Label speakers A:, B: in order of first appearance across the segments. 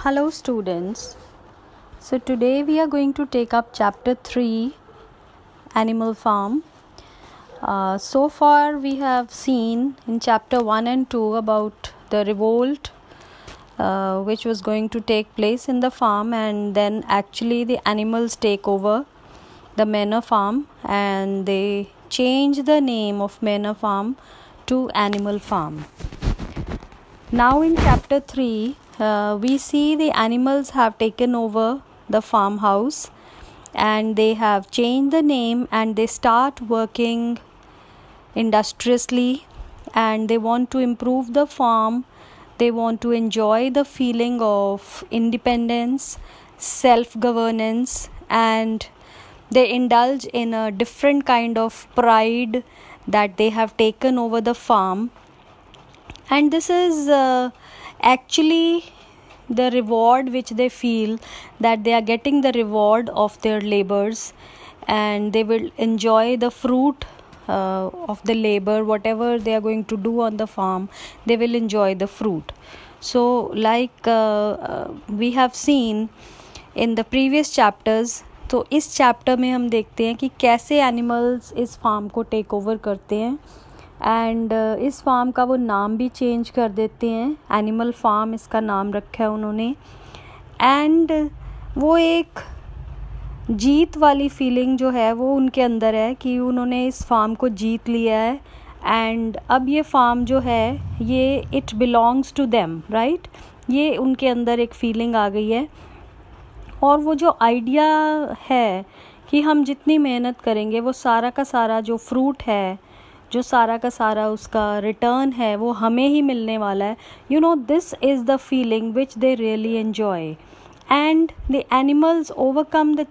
A: Hello students. So today we are going to take up chapter 3, Animal Farm. So far we have seen in chapter 1 and 2 about the revolt which was going to take place in the farm, and then actually the animals take over the manor farm and they change the name of manor farm to Animal Farm. Now in chapter 3 we see the animals have taken over the farmhouse and they have changed the name and they start working industriously and they want to improve the farm. They want to enjoy the feeling of independence, self-governance, and they indulge in a different kind of pride that they have taken over the farm. And this is actually the reward which they feel, that they are getting the reward of their labors and they will enjoy the fruit of the labor. Whatever they are going to do on the farm, they will enjoy the fruit. So like we have seen in the previous chapters, तो इस chapter में हम देखते हैं कि कैसे animals इस farm को टेक ओवर करते हैं एंड इस फार्म का वो नाम भी चेंज कर देते हैं. एनिमल फार्म इसका नाम रखा है उन्होंने. एंड वो एक जीत वाली फीलिंग जो है वो उनके अंदर है कि उन्होंने इस फार्म को जीत लिया है एंड अब ये फार्म जो है ये it belongs to them, right. ये उनके अंदर एक फीलिंग आ गई है. और वो जो आइडिया है कि हम जितनी मेहनत करेंगे वो सारा का सारा जो फ्रूट है, जो सारा का सारा उसका रिटर्न है वो हमें ही मिलने वाला है. This is the feeling which they really enjoy. And the animals overcome the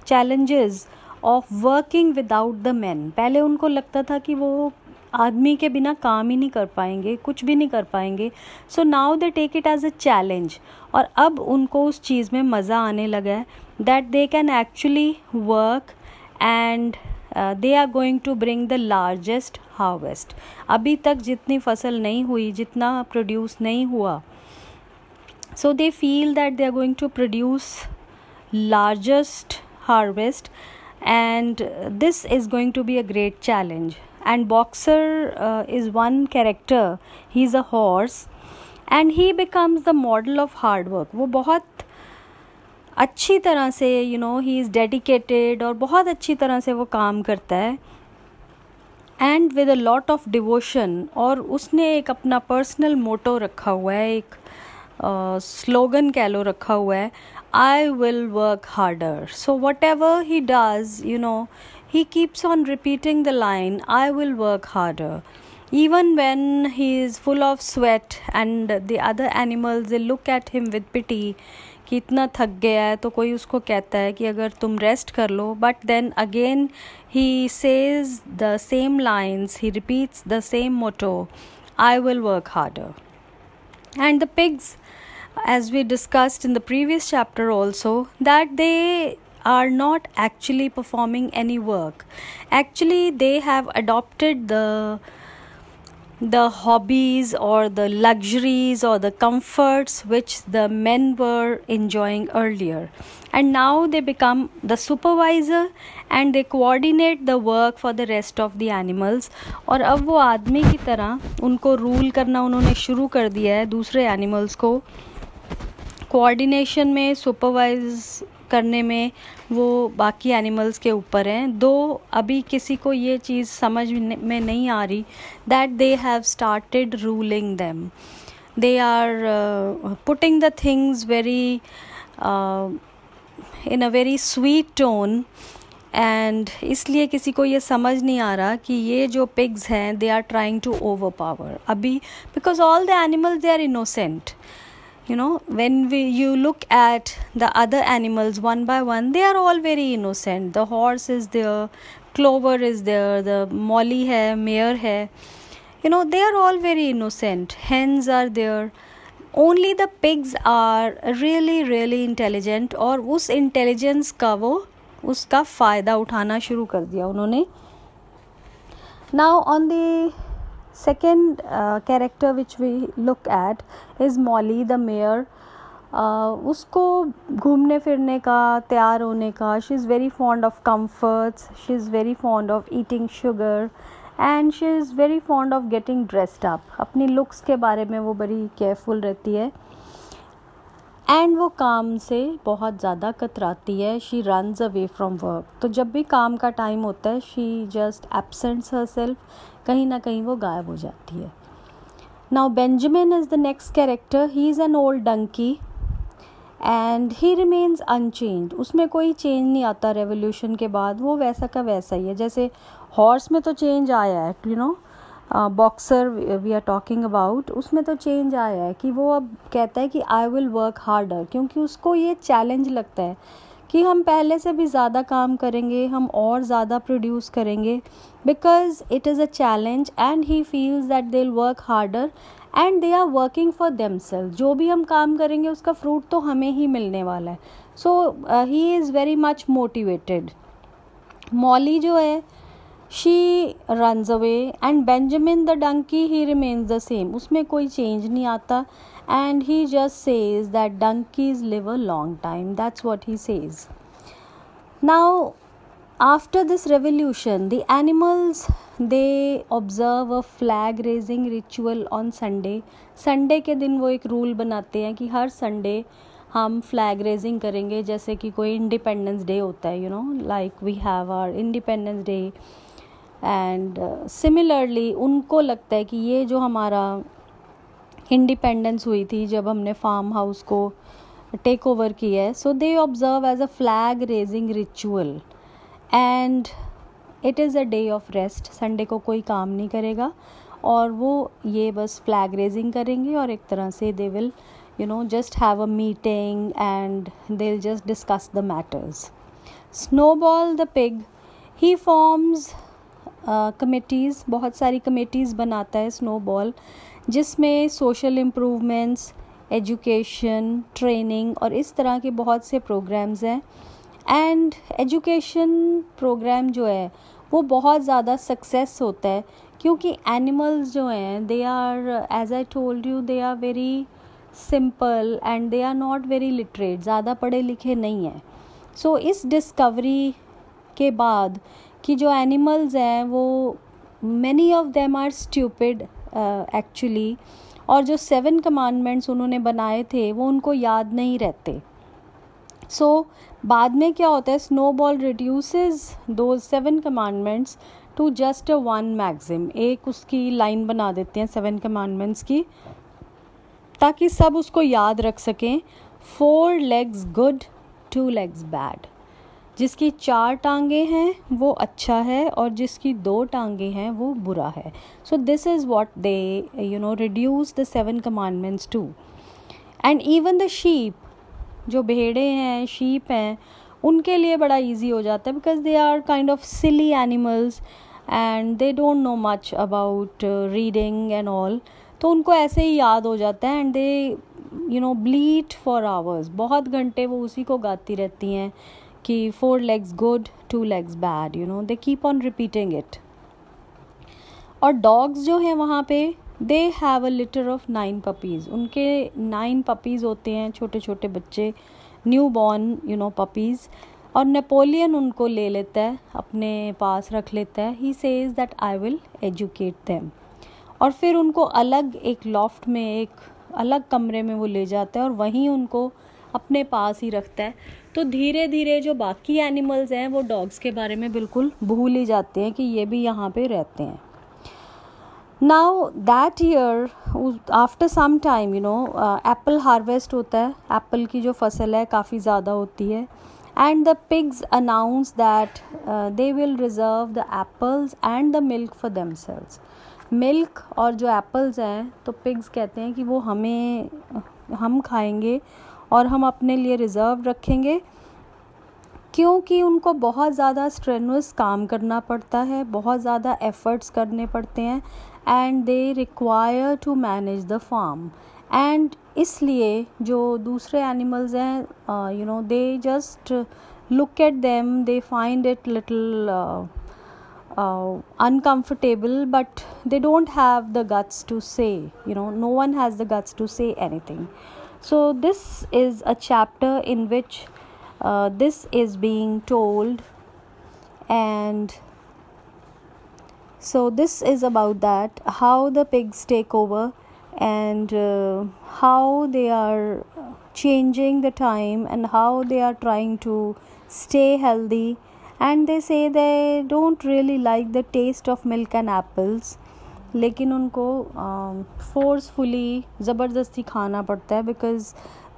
A: challenges of working without the man. पहले उनको लगता था कि वो आदमी के बिना काम ही नहीं कर पाएंगे, कुछ भी नहीं कर पाएंगे. So now they take it as a challenge. और अब उनको उस चीज़ में मज़ा आने लगा है that they can actually work and they are going to bring the largest harvest. अभी तक जितनी फसल नहीं हुई, जितना प्रोड्यूस नहीं हुआ, so they feel that they are going to produce largest harvest and this is going to be a great challenge. And Boxer is one character. He's a horse and he becomes the model of hard work. वो बहुत अच्छी तरह से he is dedicated और बहुत अच्छी तरह से वो काम करता है and with a lot of devotion. और उसने एक अपना पर्सनल मोटो रखा हुआ है, एक स्लोगन कह लो रखा हुआ है, आई will work harder. So what ever he does, he keeps on repeating the line, I will work harder. Even when he is full of sweat and the other animals, they look at him with pity कि इतना थक गया है, तो कोई उसको कहता है कि अगर तुम रेस्ट कर लो. But then again he says the same lines, he repeats the same motto, I will work harder. And the pigs, as we discussed in the previous chapter also, that they are not actually performing any work. Actually they have adopted the hobbies or the luxuries or the comforts which the men were enjoying earlier, and now they become the supervisor and they coordinate the work for the rest of the animals. और अब वो आदमी की तरह उनको rule करना उन्होंने शुरू कर दिया है दूसरे एनिमल्स को. कोऑर्डिनेशन में, सुपरवाइज करने में वो बाकी एनिमल्स के ऊपर हैं. दो अभी किसी को ये चीज़ समझ में नहीं आ रही that they have started ruling them. They are putting the things very in a very sweet tone and इसलिए किसी को ये समझ नहीं आ रहा कि ये जो पिग्स हैं they are trying to overpower अभी, because all the animals they are innocent. When you look at the other animals one by one, they are all very innocent. The horse is there, Clover is there, the Molly hai, Mare hai. They are all very innocent. Hens are there. Only the pigs are really really intelligent और उस intelligence का वो उसका फ़ायदा उठाना शुरू कर दिया उन्होंने. Now on the second character which we look at is Molly the mare उसको घूमने फिरने का, तैयार होने का, she is very fond of comforts, she is very fond of eating sugar and she is very fond of getting dressed up. अपनी looks के बारे में वो बड़ी केयरफुल रहती है. एंड वो काम से बहुत ज़्यादा कतराती है. She runs away from work. तो जब भी काम का टाइम होता है शी जस्ट एब्सेंट्स हरसेल्फ, कहीं ना कहीं वो गायब हो जाती है. Now Benjamin is the next character. He is an old donkey and he remains unchange. उसमें कोई चेंज नहीं आता रेवोल्यूशन के बाद, वो वैसा का वैसा ही है. जैसे हॉर्स में तो चेंज आया है, you know, Boxer we are talking about, उसमें तो चेंज आया है कि वो अब कहता है कि आई विल वर्क हार्डर, क्योंकि उसको ये चैलेंज लगता है कि हम पहले से भी ज़्यादा काम करेंगे, हम और ज़्यादा प्रोड्यूस करेंगे, because it is a challenge and he feels that they will work harder and they are working for themselves. जो भी हम काम करेंगे उसका फ्रूट तो हमें ही मिलने वाला है. So he is very much motivated. Molly जो है she runs away and Benjamin the donkey, he remains the same. उसमें कोई change नहीं आता and he just says that donkeys live a long time. That's what he says. Now after this revolution, the animals, they observe a flag raising ritual on Sunday. Sunday के दिन वो एक rule बनाते हैं कि हर संडे हम flag raising करेंगे, जैसे कि कोई इंडिपेंडेंस डे होता है, you know, like we have our independence day. And similarly उनको लगता है कि ये जो हमारा इंडिपेंडेंस हुई थी जब हमने फार्म हाउस को टेक ओवर किया है, so they observe as a flag raising ritual and it is a day of rest. Sunday को कोई काम नहीं करेगा और वो ये बस फ्लैग रेजिंग करेंगे और एक तरह से they will, you know, just have a meeting and they will just discuss the matters. Snowball the pig, he forms committees, बहुत सारी कमेटीज़ बनाता है स्नोबॉल, जिसमें सोशल इम्प्रूवमेंट्स, एजुकेशन, ट्रेनिंग और इस तरह के बहुत से प्रोग्राम्स हैं. एंड एजुकेशन प्रोग्राम जो है वो बहुत ज़्यादा सक्सेस होता है क्योंकि एनिमल्स जो हैं they are, as I told you, they are very simple and they are not very literate, ज़्यादा पढ़े लिखे नहीं हैं. सो इस डिस्कवरी के बाद कि जो एनिमल्स हैं वो many of them are stupid actually, और जो 7 कमांडमेंट्स उन्होंने बनाए थे वो उनको याद नहीं रहते. सो बाद में क्या होता है, स्नोबॉल रिड्यूसेस दो 7 कमांडमेंट्स टू जस्ट 1 मैक्सिम. एक उसकी लाइन बना देते हैं 7 कमांडमेंट्स की ताकि सब उसको याद रख सकें. 4 legs गुड, 2 legs बैड. जिसकी 4 टांगे हैं वो अच्छा है और जिसकी 2 टांगे हैं वो बुरा है. So this is what they, you know, reduce the 7 commandments to. And even the sheep, जो भेड़े हैं, शीप हैं, उनके लिए बड़ा इजी हो जाता है because they are kind of silly animals and they don't know much about reading and all. तो उनको ऐसे ही याद हो जाता है and they, you know, bleat for hours. बहुत घंटे वो उसी को गाती रहती हैं कि 4 legs good, 2 legs bad, you know, they keep on repeating it. और डॉग्स जो हैं वहाँ पे they have a litre of 9 puppies. उनके 9 puppies होते हैं, छोटे छोटे बच्चे, new born, you know, puppies. और नेपोलियन उनको ले लेता है, अपने पास रख लेता है. He says that I will educate them. और फिर उनको अलग एक लॉफ्ट में, एक अलग कमरे में वो ले जाता है और वहीं उनको अपने पास ही रखता है. तो धीरे धीरे जो बाकी एनिमल्स हैं वो डॉग्स के बारे में बिल्कुल भूल ही जाते हैं कि ये भी यहाँ पे रहते हैं. Now that year, after some time, you know, apple harvest होता है. एप्पल की जो फसल है काफ़ी ज़्यादा होती है. And the pigs announce that they will reserve the apples and the milk for themselves. Milk और जो एप्पल्स हैं तो पिग्स कहते हैं कि वो हम खाएंगे और हम अपने लिए रिज़र्व रखेंगे, क्योंकि उनको बहुत ज़्यादा स्ट्रेनुअस काम करना पड़ता है, बहुत ज़्यादा एफ़र्ट्स करने पड़ते हैं and they require to manage the farm. And इसलिए जो दूसरे एनिमल्स हैं, you know, they just look at them, they find it little uncomfortable, but they don't have the guts to say, you know, no one has the guts to say anything. So this is a chapter in which this is being told, and so this is about that, how the pigs take over and how they are changing the time and how they are trying to stay healthy. And they say they don't really like the taste of milk and apples, लेकिन उनको forcefully ज़बरदस्ती खाना पड़ता है because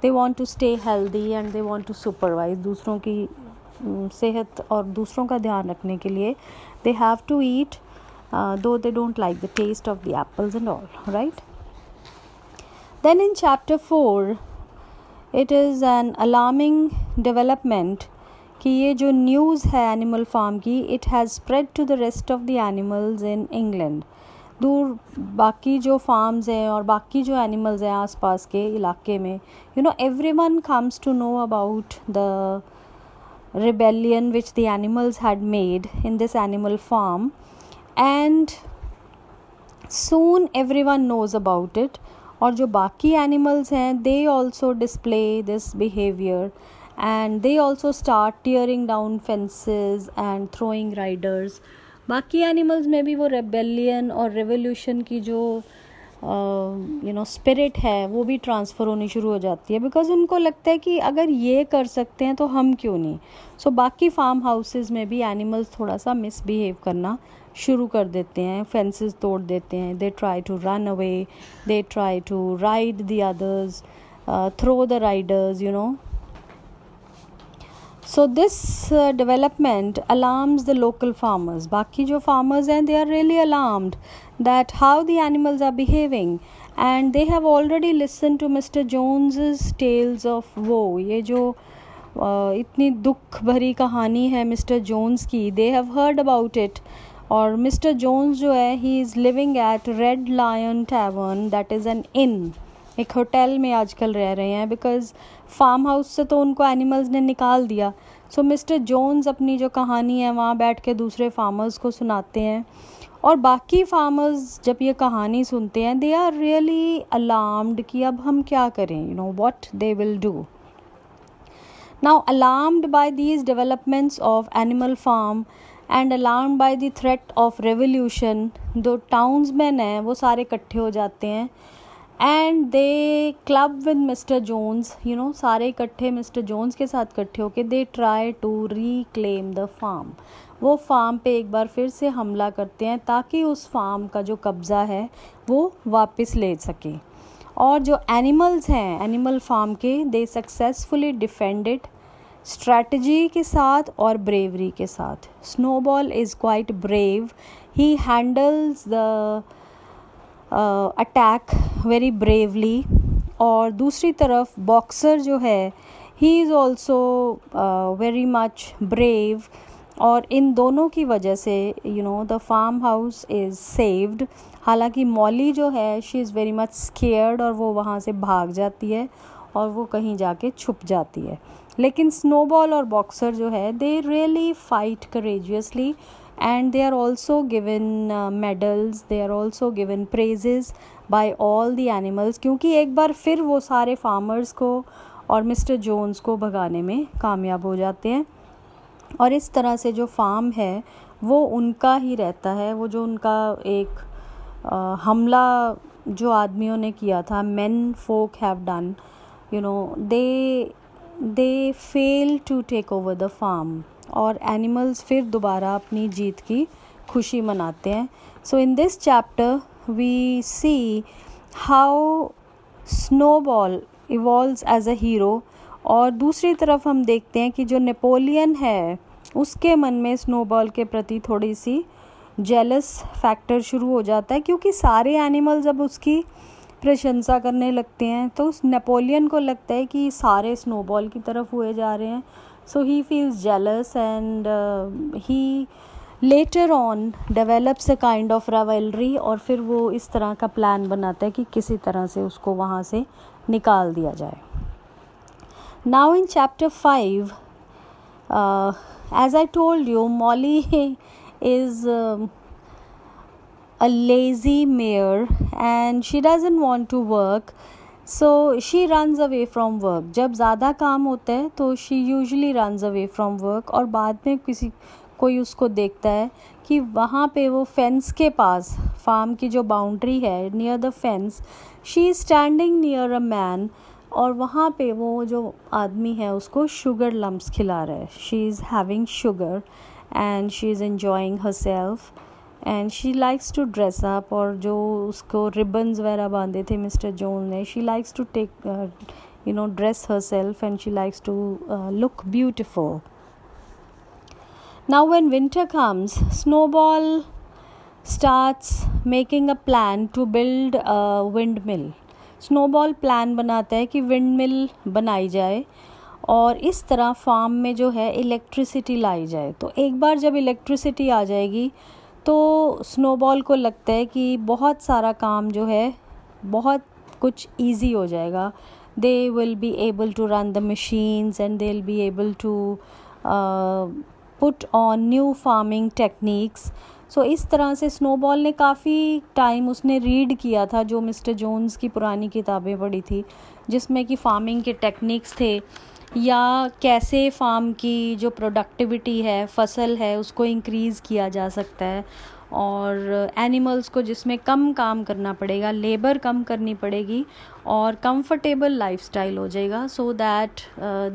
A: they want to stay healthy and they want to supervise दूसरों की सेहत और दूसरों का ध्यान रखने के लिए they have to eat though they don't like the taste of the apples and all, right? Then in chapter 4 it is an alarming development कि ये जो न्यूज़ है एनिमल फार्म की, it has spread to the rest of the animals in England. दूर बाकी जो farms हैं और बाकी जो एनिमल्स हैं आसपास के इलाके में, everyone comes to know about the rebellion which the animals had made in this animal farm, and soon everyone knows about it. और जो बाकी एनिमल्स हैं, they also display this behavior and they also start tearing down fences and throwing riders. बाकी animals में भी वो rebellion और revolution की जो स्पिरिट है वो भी ट्रांसफ़र होनी शुरू हो जाती है, बिकॉज उनको लगता है कि अगर ये कर सकते हैं तो हम क्यों नहीं. सो बाकी फार्म हाउसेस में भी एनिमल्स थोड़ा सा मिसबिहेव करना शुरू कर देते हैं, फेंसेस तोड़ देते हैं. They try to run away, they try to ride the others, throw the riders, So this development alarms the local farmers. बाकी जो farmers हैं, they are really alarmed that how the animals are behaving, and they have already listened to Mr. Jones's tales of woe. ये जो इतनी दुख भरी कहानी है Mr. Jones की, they have heard about it. और Mr. Jones जो है, he is living at Red Lion Tavern, that is an inn. एक होटल में आजकल रह रहे हैं बिकॉज़ फार्म हाउस से तो उनको एनिमल्स ने निकाल दिया. सो मिस्टर जोन्स अपनी जो कहानी है वहाँ बैठ के दूसरे फार्मर्स को सुनाते हैं, और बाकी फार्मर्स जब ये कहानी सुनते हैं, दे आर रियली अलार्म्ड कि अब हम क्या करें, what they will do. Now alarmed by these developments of animal farm and alarmed by the threat of revolution, दो टाउन्समैन हैं वो सारे इकट्ठे हो जाते हैं and they club with Mister Jones, सारे इकट्ठे मिस्टर जोन्स के साथ इकट्ठे होके they try to reclaim the farm. वो फार्म पे एक बार फिर से हमला करते हैं ताकि उस फार्म का जो कब्ज़ा है वो वापस ले सके. और जो एनिमल्स हैं एनिमल फार्म के, दे सक्सेसफुली डिफेंडेड स्ट्रैटेजी के साथ और ब्रेवरी के साथ. Snowball is quite brave, he handles the attack very bravely. और दूसरी तरफ बॉक्सर जो है, he is also very much brave, और इन दोनों की वजह से the farm house is saved. हालांकि मॉली जो है, she is very much scared और वो वहाँ से भाग जाती है और वो कहीं जाके छुप जाती है. लेकिन स्नोबॉल और बॉक्सर जो है, they really fight courageously and they are also given medals, they are also given praises by all the animals, क्योंकि एक बार फिर वो सारे farmers को और मिस्टर जोन्स को भगाने में कामयाब हो जाते हैं. और इस तरह से जो फार्म है वो उनका ही रहता है. वो जो उनका एक हमला जो आदमियों ने किया था, men folk have done, they fail to take over the farm, और एनिमल्स फिर दोबारा अपनी जीत की खुशी मनाते हैं. So in this chapter we see how Snowball evolves as a hero, और दूसरी तरफ हम देखते हैं कि जो नेपोलियन है उसके मन में स्नोबॉल के प्रति थोड़ी सी जेलस फैक्टर शुरू हो जाता है, क्योंकि सारे एनिमल्स अब उसकी प्रशंसा करने लगते हैं. तो नेपोलियन को लगता है कि सारे स्नोबॉल की तरफ हुए जा रहे हैं. So he feels jealous and he later on develops a kind of rivalry, और फिर वो इस तरह का प्लान बनाता है कि किसी तरह से उसको वहाँ से निकाल दिया जाए. Now in chapter 5, as I told you, Molly is a lazy mare and she doesn't want to work. So she runs away from work. जब ज़्यादा काम होता है तो she usually runs away from work, और बाद में कोई उसको देखता है कि वहाँ पे वो फेंस के पास, फार्म की जो बाउंड्री है, near the fence she is standing near a man, और वहाँ पे वो जो आदमी है उसको शुगर लम्प्स खिला रहा है. She is having sugar and she is enjoying herself and she likes to dress up. और जो उसको रिबन्स वगैरह बांधे थे मिस्टर जोन्स ने, she likes to take dress herself and she likes to look beautiful. Now when winter comes, Snowball starts making a plan to build a windmill. Snowball plan बनाता है कि windmill बनाई जाए और इस तरह farm में जो है इलेक्ट्रिसिटी लाई जाए. तो एक बार जब इलेक्ट्रिसिटी आ जाएगी तो स्नोबॉल को लगता है कि बहुत सारा काम जो है बहुत कुछ ईजी हो जाएगा. They will be able to run the machines and they'll be able to put on new farming techniques. So इस तरह से स्नोबॉल ने काफ़ी टाइम उसने रीड किया था जो मिस्टर जोन्स की पुरानी किताबें पढ़ी थी, जिसमें कि फार्मिंग के टेक्निक्स थे या कैसे फार्म की जो प्रोडक्टिविटी है, फसल है, उसको इंक्रीज़ किया जा सकता है, और एनिमल्स को जिसमें कम काम करना पड़ेगा, लेबर कम करनी पड़ेगी और कंफर्टेबल लाइफस्टाइल हो जाएगा, so that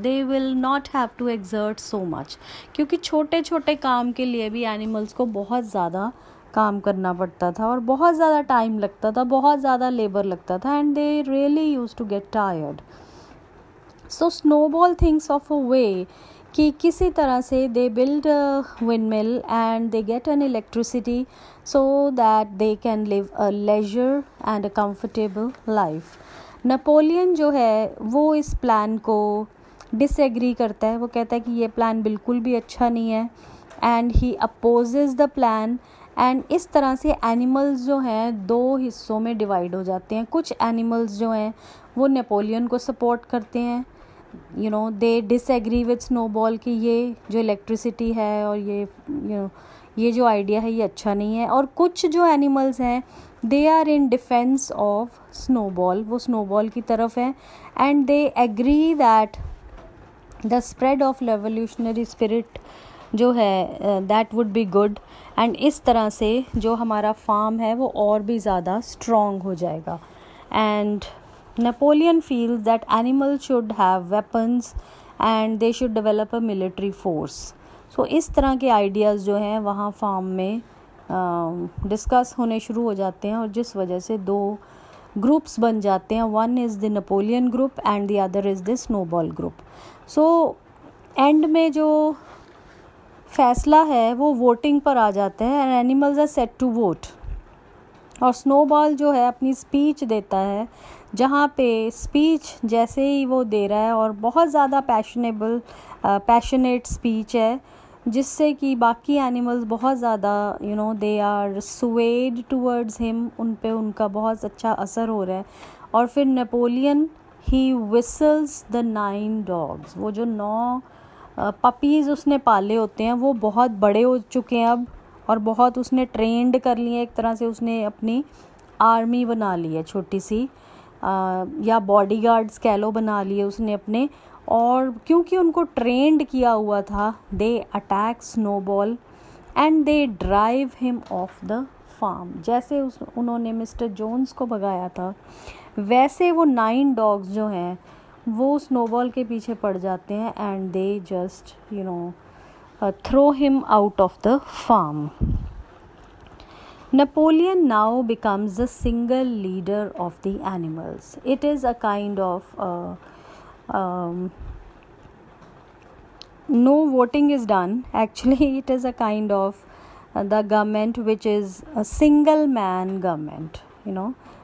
A: they will not have to exert so much. क्योंकि छोटे छोटे काम के लिए भी एनिमल्स को बहुत ज़्यादा काम करना पड़ता था और बहुत ज़्यादा टाइम लगता था, बहुत ज़्यादा लेबर लगता था, and they really used to get tired. So Snowball thinks of a way कि किसी तरह से they build windmill and they get an electricity so that they can live a leisure and a comfortable life. Napoleon जो है वो इस plan को disagree करता है. वो कहता है कि ये प्लान बिल्कुल भी अच्छा नहीं है and he opposes the plan. And इस तरह से एनिमल्स जो हैं दो हिस्सों में डिवाइड हो जाते हैं. कुछ एनिमल्स जो हैं वो नेपोलियन को सपोर्ट करते हैं, दे डिसएग्री विद स्नोबॉल कि ये जो इलेक्ट्रिसिटी है और ये जो आइडिया है ये अच्छा नहीं है. और कुछ जो एनिमल्स हैं they are in defence of Snowball, वो स्नोबॉल की तरफ हैं, and they agree that the spread of revolutionary spirit जो है that would be good. And इस तरह से जो हमारा फार्म है वो और भी ज़्यादा स्ट्रॉन्ग हो जाएगा. And Napoleon feels that animals should have weapons and they should develop a military force. So इस तरह के आइडियाज़ जो हैं वहाँ फार्म में डिस्कस होने शुरू हो जाते हैं और जिस वजह से दो ग्रुप्स बन जाते हैं. One is the Napoleon group and the other is the snowball group. So and में जो फैसला है वो वोटिंग पर आ जाता है and animals are set to vote. और स्नोबॉल जो है अपनी स्पीच देता है, जहाँ पे स्पीच जैसे ही वो दे रहा है और बहुत ज़्यादा पैशनेट स्पीच है, जिससे कि बाकी एनिमल्स बहुत ज़्यादा they are swayed towards him, उन पे उनका बहुत अच्छा असर हो रहा है. और फिर Napoleon he whistles the 9 dogs. वो जो 9 पपीज़ उसने पाले होते हैं वो बहुत बड़े हो चुके हैं अब और बहुत उसने ट्रेंड कर लिए. एक तरह से उसने अपनी आर्मी बना ली है, छोटी सी या बॉडीगार्ड्स कह लो बना लिए उसने अपने. और क्योंकि उनको ट्रेंड किया हुआ था, they attack Snowball and they drive him off the farm. जैसे उन्होंने मिस्टर जोन्स को भगाया था वैसे वो 9 डॉग्स जो हैं वो स्नोबॉल के पीछे पड़ जाते हैं and they just throw him out of the farm. Napoleon now becomes the single leader of the animals. It is a kind of no voting is done. Actually, it is a kind of the government which is a single man government.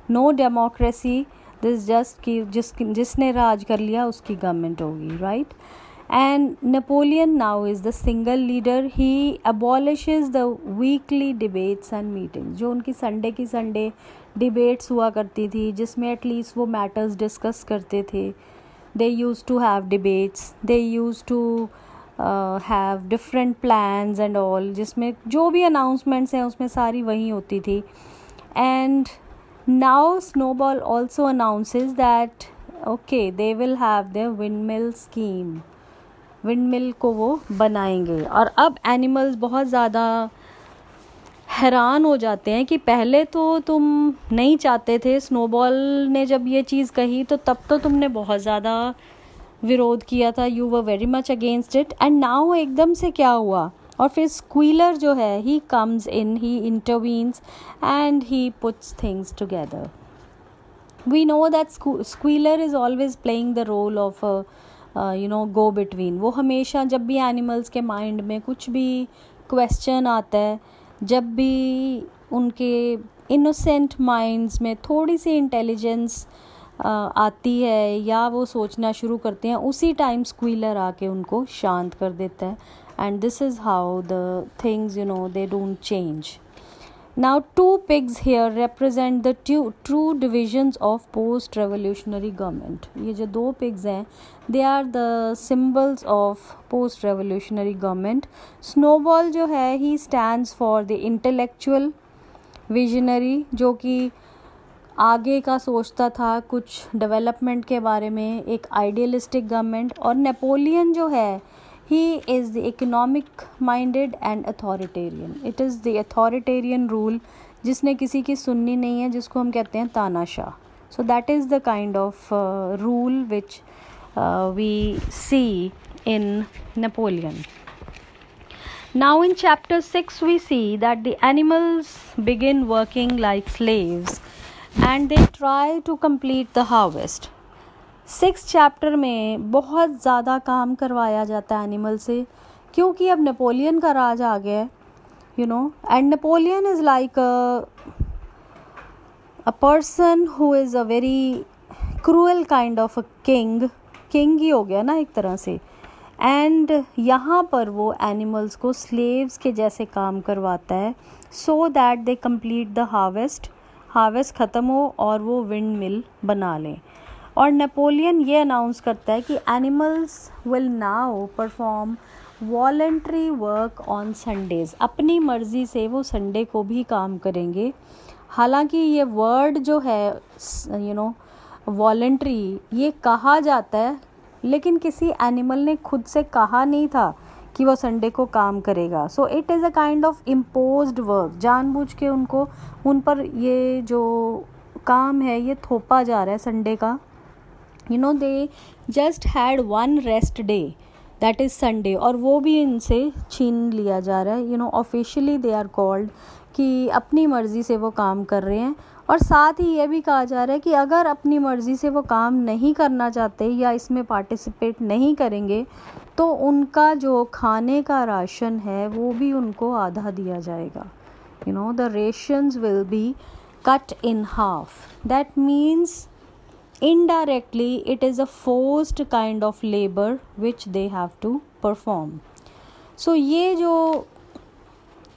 A: No democracy. This just कि जिसने राज कर लिया उसकी government होगी, right? And Napoleon now is the single leader. He abolishes the weekly debates and meetings. जो उनकी Sunday की Sunday debates हुआ करती थी जिसमें एटलीस्ट वो मैटर्स डिस्कस करते थे. They used to have debates. They used to have different plans and all, जिसमें जो भी अनाउंसमेंट्स हैं उसमें सारी वही होती थी. And Now Snowball also announces that okay, they will have their windmill scheme. Windmill को वो बनाएंगे. और अब एनिमल्स बहुत ज़्यादा हैरान हो जाते हैं कि पहले तो तुम नहीं चाहते थे, स्नोबॉल ने जब ये चीज़ कही तो तब तो तुमने बहुत ज़्यादा विरोध किया था, you were very much against it, and now एकदम से क्या हुआ. और फिर स्क्वीलर जो है, he comes in, he intervenes and he puts things together. We know that Squealer is always playing the role of go between. वो हमेशा जब भी एनिमल्स के माइंड में कुछ भी क्वेश्चन आता है, जब भी उनके इनोसेंट माइंड्स में थोड़ी सी इंटेलिजेंस आती है या वो सोचना शुरू करते हैं, उसी टाइम स्क्वीलर आके उनको शांत कर देता है. And this is how the things they don't change. Now two pigs here represent the true divisions of post-revolutionary government. ये जो दो pigs हैं, they are the symbols of post-revolutionary government. Snowball जो है, he stands for the intellectual visionary, जो कि आगे का सोचता था कुछ डेवलपमेंट के बारे में, एक आइडियलिस्टिक गवर्नमेंट. और नेपोलियन जो है, he is the economic minded and authoritarian. It is the authoritarian rule जिसने किसी की सुननी नहीं है, जिसको हम कहते हैं तानाशाह. So that is the kind of rule which we see in Napoleon. Now in chapter 6 we see that the animals begin working like slaves and they try to complete the harvest. 6 chapter में बहुत ज़्यादा काम करवाया जाता है animal से, क्योंकि अब नेपोलियन का राज आ गया है, and Napoleon is like a person who is a very cruel kind of a king ही हो गया ना एक तरह से. एंड यहाँ पर वो एनिमल्स को स्लेव्स के जैसे काम करवाता है, सो that they complete the harvest ख़त्म हो और वो विंड मिल बना लें. और नेपोलियन ये अनाउंस करता है कि animals will now perform voluntary work on Sundays. अपनी मर्ज़ी से वो संडे को भी काम करेंगे. हालांकि ये वर्ड जो है वॉलेंट्री, ये कहा जाता है, लेकिन किसी एनिमल ने खुद से कहा नहीं था कि वो संडे को काम करेगा. So it is a kind of imposed work. जानबूझ के उन पर ये जो काम है ये थोपा जा रहा है संडे का. they just had one rest day, that is Sunday, और वो भी इनसे छीन लिया जा रहा है. ऑफिशियली दे आर कॉल्ड कि अपनी मर्ज़ी से वो काम कर रहे हैं. और साथ ही ये भी कहा जा रहा है कि अगर अपनी मर्ज़ी से वो काम नहीं करना चाहते या इसमें पार्टिसिपेट नहीं करेंगे तो उनका जो खाने का राशन है वो भी उनको आधा दिया जाएगा. The rations will be cut in half. That means indirectly it is a forced kind of labor which they have to perform. So ये जो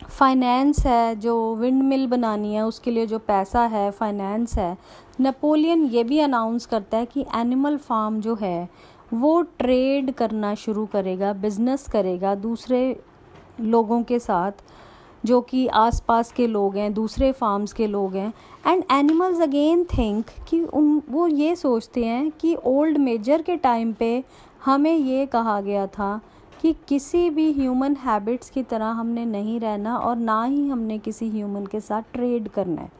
A: फाइनेंस है, जो विंड मिल बनानी है उसके लिए जो पैसा है, फाइनेंस है, नेपोलियन ये भी अनाउंस करता है कि एनिमल फार्म जो है वो ट्रेड करना शुरू करेगा, बिजनेस करेगा दूसरे लोगों के साथ जो कि आसपास के लोग हैं, दूसरे फार्म्स के लोग हैं. एंड एनिमल्स अगेन थिंक कि वो ये सोचते हैं कि ओल्ड मेजर के टाइम पे हमें ये कहा गया था कि किसी भी ह्यूमन हैबिट्स की तरह हमने नहीं रहना और ना ही हमने किसी ह्यूमन के साथ ट्रेड करना है.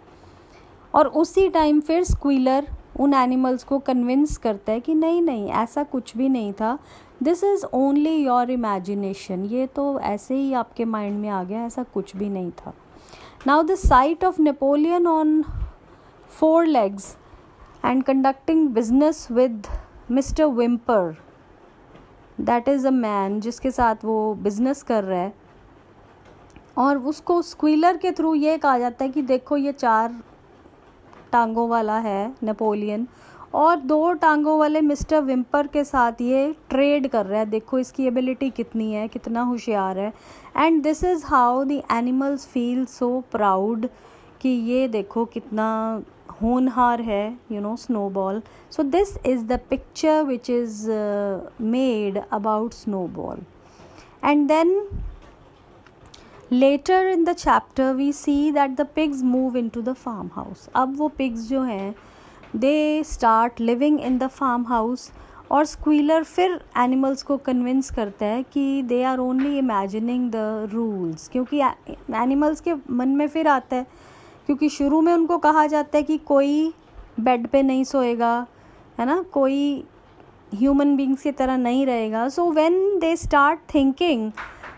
A: और उसी टाइम फिर स्क्वीलर उन एनिमल्स को कन्विंस करता है कि नहीं ऐसा कुछ भी नहीं था, this is only your imagination, ये तो ऐसे ही आपके माइंड में आ गया, ऐसा कुछ भी नहीं था. Now the site of Napoleon on 4 legs and conducting business with Mr. Whymper, that is a man जिसके साथ वो बिजनेस कर रहा है, और उसको स्क्वीलर के थ्रू ये कहा जाता है कि देखो ये 4 टांगों वाला है नेपोलियन और 2 टांगों वाले मिस्टर विम्पर के साथ ये ट्रेड कर रहा है, देखो इसकी एबिलिटी कितनी है, कितना होशियार है. And this is how the animals feel so proud कि ये देखो कितना होनहार है, Snowball. So this is the picture which is made about Snowball. And then Later in the chapter we see that the pigs move into the farmhouse. अब वो pigs जो हैं they start living in the farmhouse, और Squealer फिर animals को convince करता है कि they are only imagining the rules, क्योंकि एनिमल्स के मन में फिर आता है, क्योंकि शुरू में उनको कहा जाता है कि कोई बेड पे नहीं सोएगा, है ना, कोई ह्यूमन बींग्स की तरह नहीं रहेगा. So when they start thinking,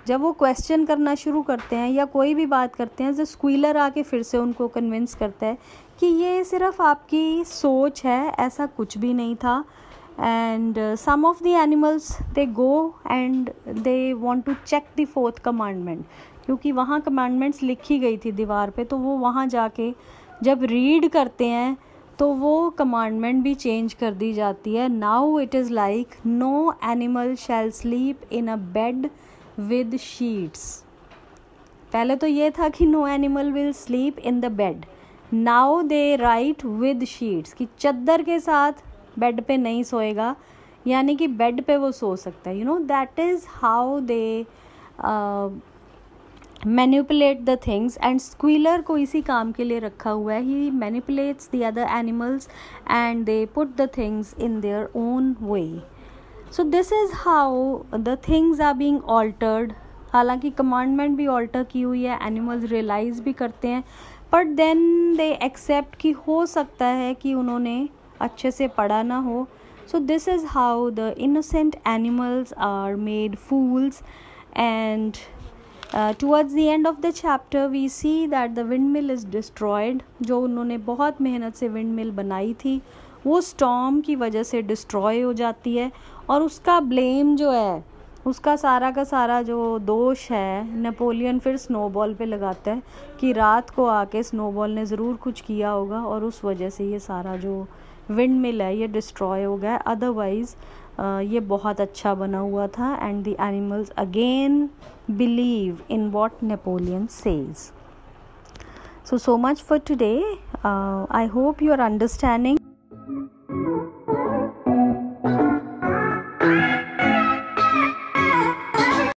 A: जब वो क्वेश्चन करना शुरू करते हैं या कोई भी बात करते हैं, तो स्क्वीलर आके फिर से उनको कन्विंस करता है कि ये सिर्फ आपकी सोच है, ऐसा कुछ भी नहीं था. And some of the animals they go and they want to check the 4th commandment, क्योंकि वहाँ कमांडमेंट्स लिखी गई थी दीवार पे, तो वो वहाँ जाके जब रीड करते हैं तो वो कमांडमेंट भी चेंज कर दी जाती है. Now it is like no animal shall sleep in a bed with sheets. पहले तो ये था कि no animal will sleep in the bed. Now they write with sheets, कि चद्दर के साथ बेड पे नहीं सोएगा, यानी कि बेड पे वो सो सकता है. That is how they manipulate the things. And Squealer को इसी काम के लिए रखा हुआ है. He manipulates the other animals and they put the things in their own way. So this is how the things are being altered. हालांकि commandment भी ऑल्टर की हुई है, एनिमल्स रियलाइज़ भी करते हैं, बट देन दे एक्सेप्ट कि हो सकता है कि उन्होंने अच्छे से पढ़ा ना हो. So this is how the innocent animals are made fools. And towards the end of the chapter we see that the windmill is destroyed. जो उन्होंने बहुत मेहनत से windmill बनाई थी वो storm की वजह से destroy हो जाती है, और उसका blame जो है, उसका सारा का सारा जो दोष है, नेपोलियन फिर स्नोबॉल पे लगाता है कि रात को आके स्नोबॉल ने ज़रूर कुछ किया होगा और उस वजह से ये सारा जो विंड मिल है ये डिस्ट्रॉय हो गया. अदरवाइज़ ये बहुत अच्छा बना हुआ था. And the animals again believe in what Napoleon says. So much for today. I hope you are understanding.